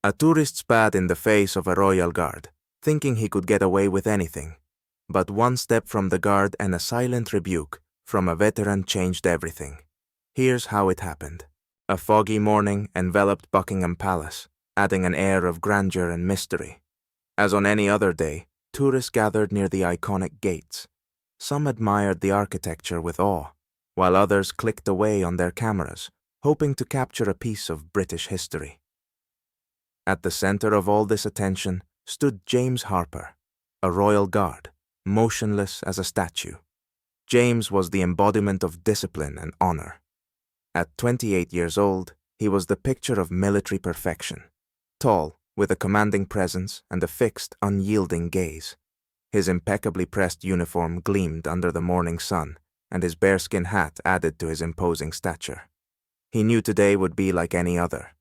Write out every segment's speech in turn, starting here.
A tourist spat in the face of a royal guard, thinking he could get away with anything. But one step from the guard and a silent rebuke from a veteran changed everything. Here's how it happened. A foggy morning enveloped Buckingham Palace, adding an air of grandeur and mystery. As on any other day, tourists gathered near the iconic gates. Some admired the architecture with awe, while others clicked away on their cameras, hoping to capture a piece of British history. At the center of all this attention stood James Harper, a royal guard, motionless as a statue. James was the embodiment of discipline and honor. At 28 years old, he was the picture of military perfection. Tall, with a commanding presence and a fixed, unyielding gaze. His impeccably pressed uniform gleamed under the morning sun, and his bearskin hat added to his imposing stature. He knew today would be like any other.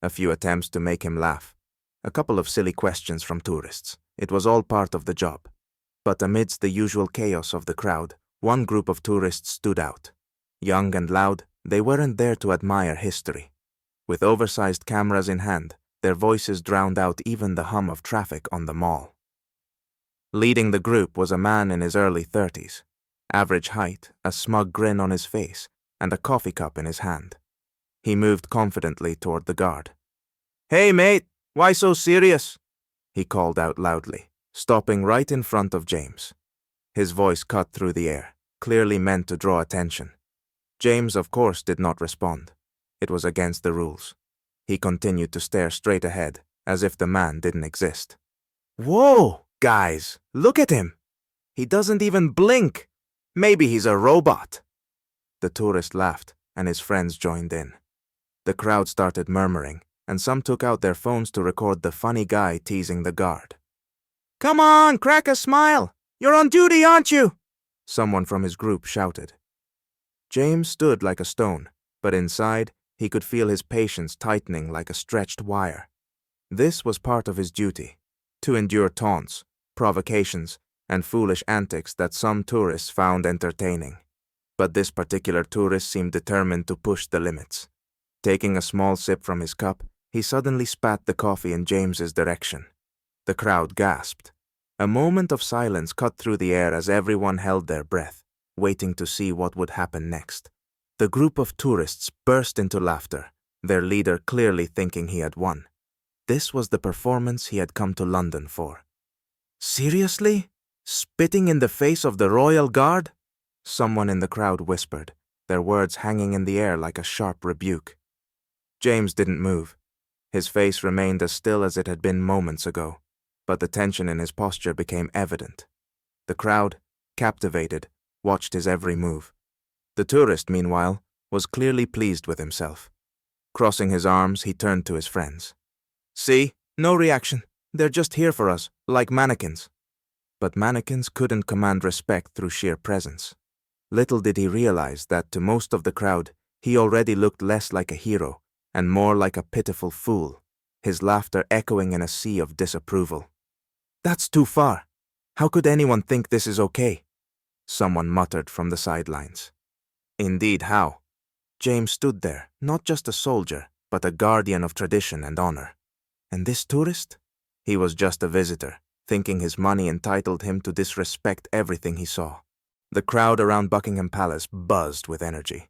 A few attempts to make him laugh. A couple of silly questions from tourists. It was all part of the job. But amidst the usual chaos of the crowd, one group of tourists stood out. Young and loud, they weren't there to admire history. With oversized cameras in hand, their voices drowned out even the hum of traffic on the mall. Leading the group was a man in his early 30s. Average height, a smug grin on his face, and a coffee cup in his hand. He moved confidently toward the guard. "Hey, mate, why so serious?" he called out loudly, stopping right in front of James. His voice cut through the air, clearly meant to draw attention. James, of course, did not respond. It was against the rules. He continued to stare straight ahead, as if the man didn't exist. "Whoa, guys, look at him! He doesn't even blink! Maybe he's a robot!" The tourist laughed, and his friends joined in. The crowd started murmuring, and some took out their phones to record the funny guy teasing the guard. "Come on, crack a smile! You're on duty, aren't you?" someone from his group shouted. James stood like a stone, but inside, he could feel his patience tightening like a stretched wire. This was part of his duty, to endure taunts, provocations, and foolish antics that some tourists found entertaining. But this particular tourist seemed determined to push the limits. Taking a small sip from his cup, he suddenly spat the coffee in James's direction. The crowd gasped. A moment of silence cut through the air as everyone held their breath, waiting to see what would happen next. The group of tourists burst into laughter, their leader clearly thinking he had won. This was the performance he had come to London for. "Seriously? Spitting in the face of the royal guard?" someone in the crowd whispered, their words hanging in the air like a sharp rebuke. James didn't move. His face remained as still as it had been moments ago, but the tension in his posture became evident. The crowd, captivated, watched his every move. The tourist, meanwhile, was clearly pleased with himself. Crossing his arms, he turned to his friends. "See? No reaction. They're just here for us, like mannequins." But mannequins couldn't command respect through sheer presence. Little did he realize that to most of the crowd, he already looked less like a hero and more like a pitiful fool, his laughter echoing in a sea of disapproval. "That's too far. How could anyone think this is okay?" someone muttered from the sidelines. Indeed, how? James stood there, not just a soldier, but a guardian of tradition and honor. And this tourist? He was just a visitor, thinking his money entitled him to disrespect everything he saw. The crowd around Buckingham Palace buzzed with energy.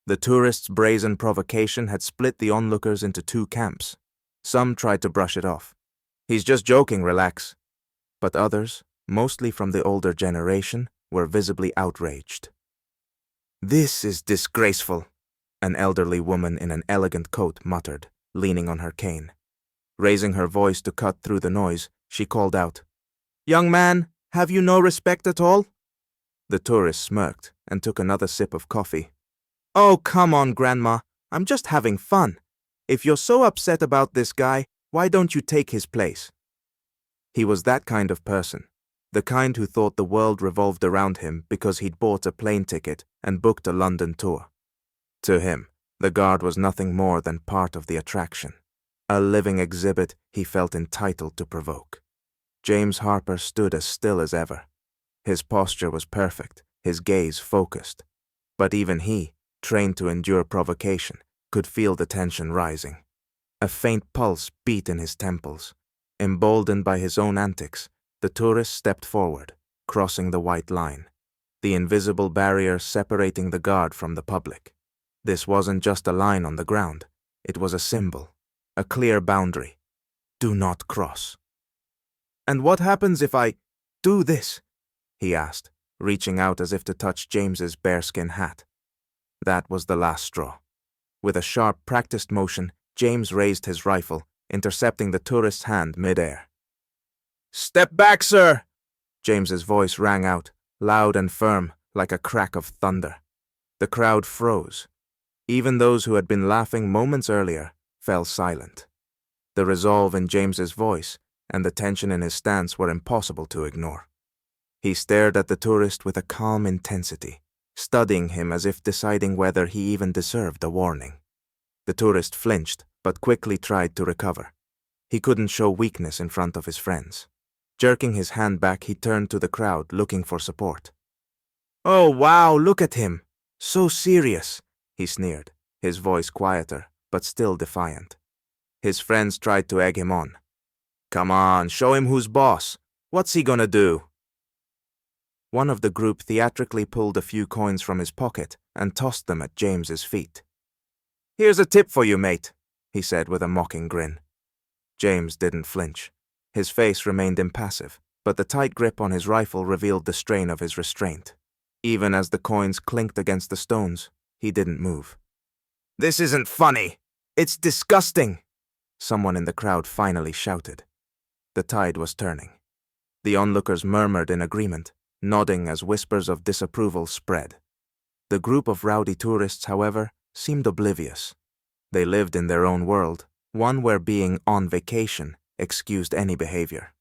The tourists' brazen provocation had split the onlookers into two camps. Some tried to brush it off. "He's just joking, relax." But others, mostly from the older generation, were visibly outraged. "This is disgraceful," an elderly woman in an elegant coat muttered, leaning on her cane. Raising her voice to cut through the noise, she called out, "Young man, have you no respect at all?" The tourist smirked and took another sip of coffee. "Oh, come on, Grandma. I'm just having fun. If you're so upset about this guy, why don't you take his place?" He was that kind of person, the kind who thought the world revolved around him because he'd bought a plane ticket and booked a London tour. To him, the guard was nothing more than part of the attraction, a living exhibit he felt entitled to provoke. James Harper stood as still as ever. His posture was perfect, his gaze focused. But even he, trained to endure provocation, could feel the tension rising. A faint pulse beat in his temples. Emboldened by his own antics, the tourist stepped forward, crossing the white line, the invisible barrier separating the guard from the public. This wasn't just a line on the ground. It was a symbol, a clear boundary. Do not cross. "And what happens if I do this?" he asked, reaching out as if to touch James's bearskin hat. That was the last straw. With a sharp, practiced motion, James raised his rifle, intercepting the tourist's hand mid-air. "Step back, sir!" James's voice rang out, loud and firm, like a crack of thunder. The crowd froze. Even those who had been laughing moments earlier fell silent. The resolve in James's voice and the tension in his stance were impossible to ignore. He stared at the tourist with a calm intensity, studying him as if deciding whether he even deserved a warning. The tourist flinched, but quickly tried to recover. He couldn't show weakness in front of his friends. Jerking his hand back, he turned to the crowd, looking for support. "Oh, wow, look at him! So serious!" he sneered, his voice quieter, but still defiant. His friends tried to egg him on. "Come on, show him who's boss. What's he gonna do?" One of the group theatrically pulled a few coins from his pocket and tossed them at James's feet. "Here's a tip for you, mate," he said with a mocking grin. James didn't flinch. His face remained impassive, but the tight grip on his rifle revealed the strain of his restraint. Even as the coins clinked against the stones, he didn't move. "This isn't funny! It's disgusting!" Someone in the crowd finally shouted. The tide was turning. The onlookers murmured in agreement, nodding as whispers of disapproval spread. The group of rowdy tourists, however, seemed oblivious. They lived in their own world, one where being on vacation excused any behavior.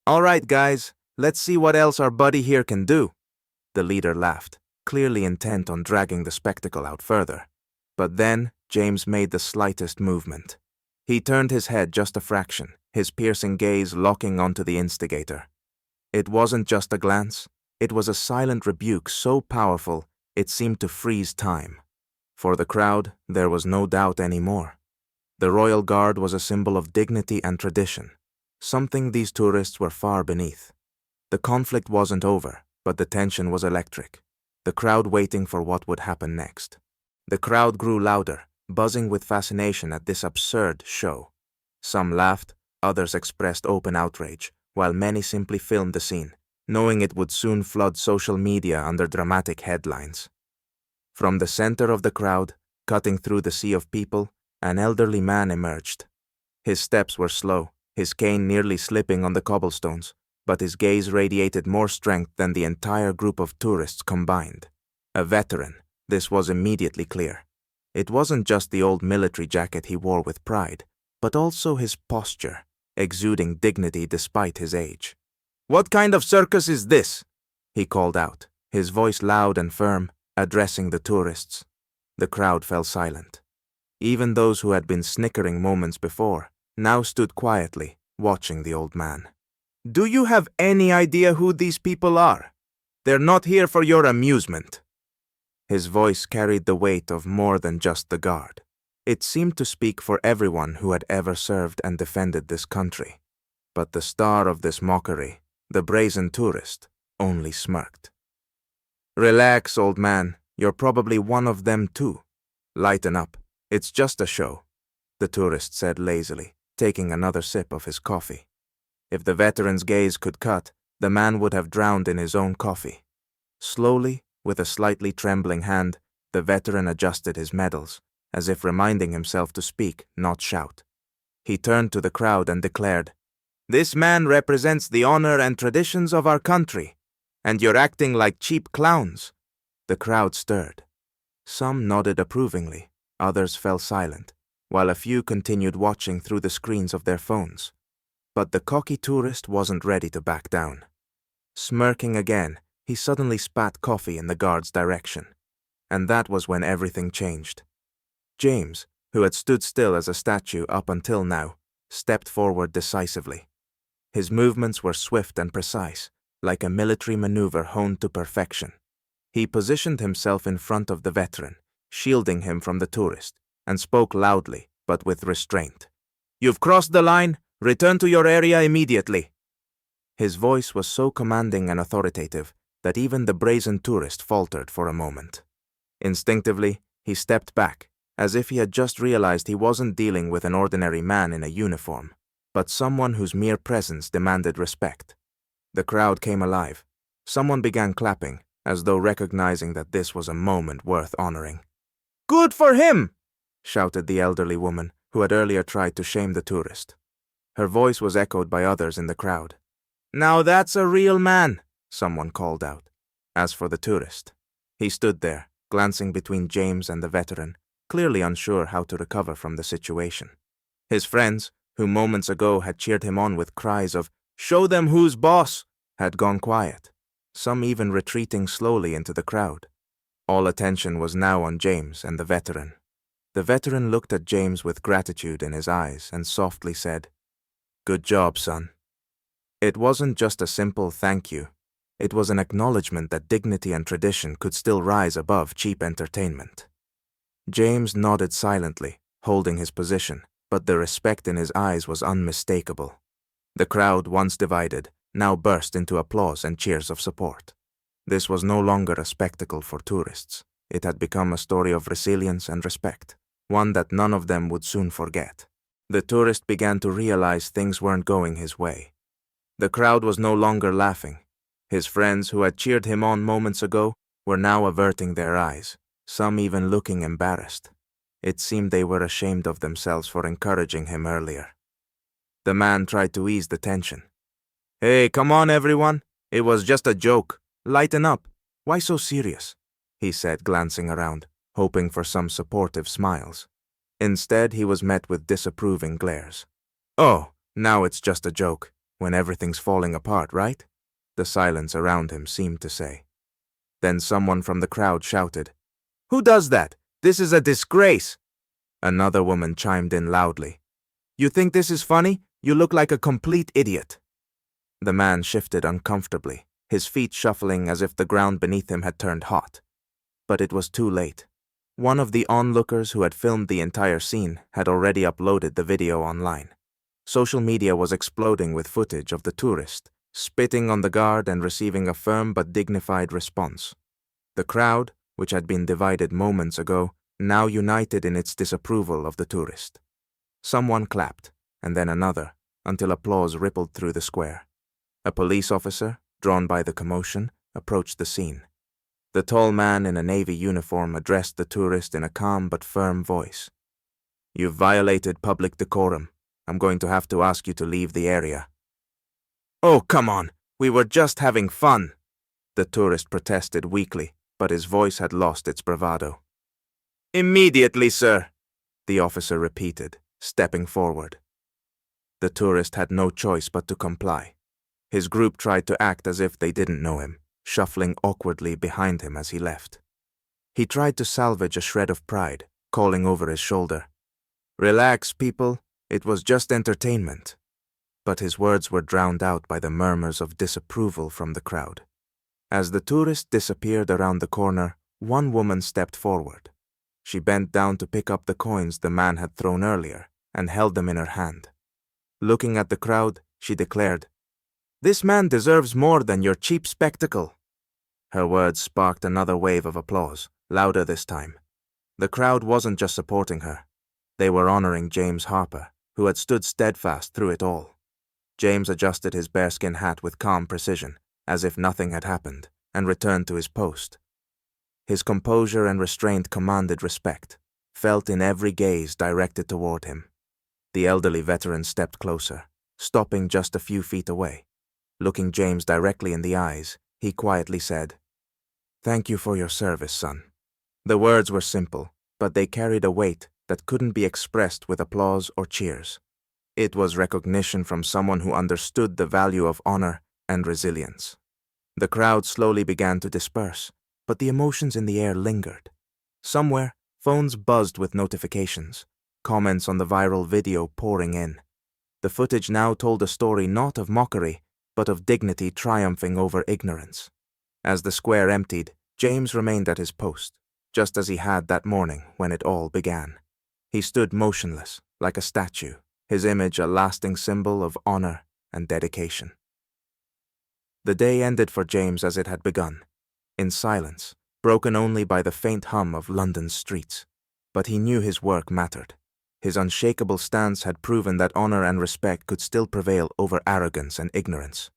"All right, guys, let's see what else our buddy here can do." The leader laughed, clearly intent on dragging the spectacle out further. But then James made the slightest movement. He turned his head just a fraction, his piercing gaze locking onto the instigator. It wasn't just a glance. It was a silent rebuke so powerful it seemed to freeze time. For the crowd, there was no doubt anymore. The Royal Guard was a symbol of dignity and tradition, something these tourists were far beneath. The conflict wasn't over, but the tension was electric, the crowd waiting for what would happen next. The crowd grew louder, buzzing with fascination at this absurd show. Some laughed, others expressed open outrage, while many simply filmed the scene, knowing it would soon flood social media under dramatic headlines. From the center of the crowd, cutting through the sea of people, an elderly man emerged. His steps were slow, his cane nearly slipping on the cobblestones, but his gaze radiated more strength than the entire group of tourists combined. A veteran, this was immediately clear. It wasn't just the old military jacket he wore with pride, but also his posture, exuding dignity despite his age. "What kind of circus is this?" he called out, his voice loud and firm, addressing the tourists. The crowd fell silent. Even those who had been snickering moments before now stood quietly, watching the old man. "Do you have any idea who these people are? They're not here for your amusement." His voice carried the weight of more than just the guard. It seemed to speak for everyone who had ever served and defended this country. But the star of this mockery, the brazen tourist, only smirked. "Relax, old man. You're probably one of them too. Lighten up. It's just a show," the tourist said lazily, taking another sip of his coffee. If the veteran's gaze could cut, the man would have drowned in his own coffee. Slowly, with a slightly trembling hand, the veteran adjusted his medals, as if reminding himself to speak, not shout. He turned to the crowd and declared, "This man represents the honor and traditions of our country, and you're acting like cheap clowns." The crowd stirred. Some nodded approvingly, others fell silent, while a few continued watching through the screens of their phones. But the cocky tourist wasn't ready to back down. Smirking again, he suddenly spat coffee in the guard's direction. And that was when everything changed. James, who had stood still as a statue up until now, stepped forward decisively. His movements were swift and precise, like a military maneuver honed to perfection. He positioned himself in front of the veteran, shielding him from the tourist, and spoke loudly, but with restraint. "You've crossed the line. Return to your area immediately." His voice was so commanding and authoritative that even the brazen tourist faltered for a moment. Instinctively, he stepped back, as if he had just realized he wasn't dealing with an ordinary man in a uniform, but someone whose mere presence demanded respect. The crowd came alive. Someone began clapping, as though recognizing that this was a moment worth honoring. "Good for him!" shouted the elderly woman who had earlier tried to shame the tourist. Her voice was echoed by others in the crowd. "Now that's a real man," someone called out. As for the tourist, he stood there, glancing between James and the veteran, clearly unsure how to recover from the situation. His friends, who moments ago had cheered him on with cries of, "Show them who's boss," had gone quiet, some even retreating slowly into the crowd. All attention was now on James and the veteran. The veteran looked at James with gratitude in his eyes and softly said, "Good job, son." It wasn't just a simple thank you. It was an acknowledgement that dignity and tradition could still rise above cheap entertainment. James nodded silently, holding his position, but the respect in his eyes was unmistakable. The crowd, once divided, now burst into applause and cheers of support. This was no longer a spectacle for tourists. It had become a story of resilience and respect, one that none of them would soon forget. The tourist began to realize things weren't going his way. The crowd was no longer laughing. His friends, who had cheered him on moments ago, were now averting their eyes, some even looking embarrassed. It seemed they were ashamed of themselves for encouraging him earlier. The man tried to ease the tension. "Hey, come on, everyone. It was just a joke. Lighten up. Why so serious?" he said, glancing around, hoping for some supportive smiles. Instead, he was met with disapproving glares. "Oh, now it's just a joke, when everything's falling apart, right?" the silence around him seemed to say. Then someone from the crowd shouted, "Who does that? This is a disgrace!" Another woman chimed in loudly. "You think this is funny? You look like a complete idiot." The man shifted uncomfortably, his feet shuffling as if the ground beneath him had turned hot. But it was too late. One of the onlookers who had filmed the entire scene had already uploaded the video online. Social media was exploding with footage of the tourist, spitting on the guard and receiving a firm but dignified response. The crowd, which had been divided moments ago, now united in its disapproval of the tourist. Someone clapped, and then another, until applause rippled through the square. A police officer, drawn by the commotion, approached the scene. The tall man in a navy uniform addressed the tourist in a calm but firm voice. "You've violated public decorum. I'm going to have to ask you to leave the area." "Oh, come on. We were just having fun," the tourist protested weakly, but his voice had lost its bravado. "Immediately, sir," the officer repeated, stepping forward. The tourist had no choice but to comply. His group tried to act as if they didn't know him, shuffling awkwardly behind him as he left. He tried to salvage a shred of pride, calling over his shoulder, "Relax, people. It was just entertainment." But his words were drowned out by the murmurs of disapproval from the crowd. As the tourist disappeared around the corner, one woman stepped forward. She bent down to pick up the coins the man had thrown earlier and held them in her hand. Looking at the crowd, she declared, "This man deserves more than your cheap spectacle." Her words sparked another wave of applause, louder this time. The crowd wasn't just supporting her. They were honoring James Harper, who had stood steadfast through it all. James adjusted his bearskin hat with calm precision, as if nothing had happened, and returned to his post. His composure and restraint commanded respect, felt in every gaze directed toward him. The elderly veteran stepped closer, stopping just a few feet away. Looking James directly in the eyes, he quietly said, "Thank you for your service, son." The words were simple, but they carried a weight that couldn't be expressed with applause or cheers. It was recognition from someone who understood the value of honor and resilience. The crowd slowly began to disperse, but the emotions in the air lingered. Somewhere, phones buzzed with notifications, comments on the viral video pouring in. The footage now told a story not of mockery, but of dignity triumphing over ignorance. As the square emptied, James remained at his post, just as he had that morning when it all began. He stood motionless, like a statue, his image a lasting symbol of honor and dedication. The day ended for James as it had begun, in silence, broken only by the faint hum of London's streets. But he knew his work mattered. His unshakable stance had proven that honor and respect could still prevail over arrogance and ignorance.